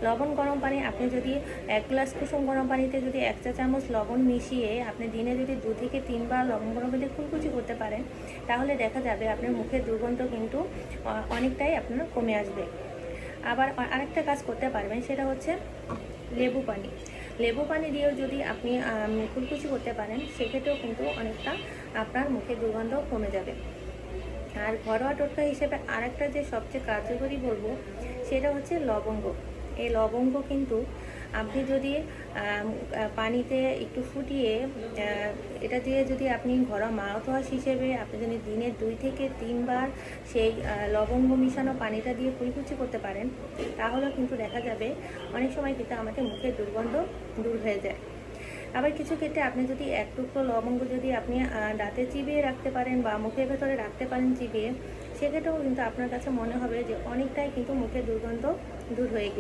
লবণ গরম পানি আপনি যদি 1 গ্লাস কুসুম গরম পানিতে যদি 1 চা চামচ লবণ মিশিয়ে আপনি দিনে যদি 2 থেকে 3 বার লবণ গরম পানিতে কুলকুচি করতে পারেন, তাহলে দেখা যাবে আপনার মুখের দুর্গন্ধ কিন্তু অনেকটাই আপনার কমে আসবে। আবার আরেকটা কাজ করতে পারবেন, সেটা হচ্ছে লেবু পানি। লেবু পানি দিয়েও যদি আপনি কুলকুচি করতে পারেন, সেক্ষেত্রেও কিন্তু অনেকটা আপনার মুখের দুর্গন্ধ কমে যাবে। আর ঘরোয়া টোটকা হিসেবে আরেকটা যে সবচেয়ে কার্যকরী বলবো, সেটা হচ্ছে লবঙ্গ। এই লবঙ্গ কিন্তু আপনি যদি পানিতে একটু ফুটিয়ে এটা দিয়ে যদি আপনি ঘরোয়া মাউথ ওয়াশ হিসেবে আপনি যদি দিনে 2 থেকে 3 বার সেই লবঙ্গ মিশানো পানিটা দিয়ে কুলকুচি করতে পারেন, তাহলে কিন্তু দেখা যাবে অনেক সময় কিন্তু আমাদের মুখের দুর্গন্ধ দূর হয়ে যায়। আবার কিছু ক্ষেত্রে আপনি যদি 1 টুকরো লবঙ্গ যদি আপনি দাঁতে চিবিয়ে রাখতে পারেন বা মুখের ভেতরে রাখতে পারেন চিবিয়ে, সেক্ষেত্রেও কিন্তু আপনার কাছে মনে হবে যে অনেকটাই কিন্তু মুখের দুর্গন্ধ দূর হয়ে গেছে।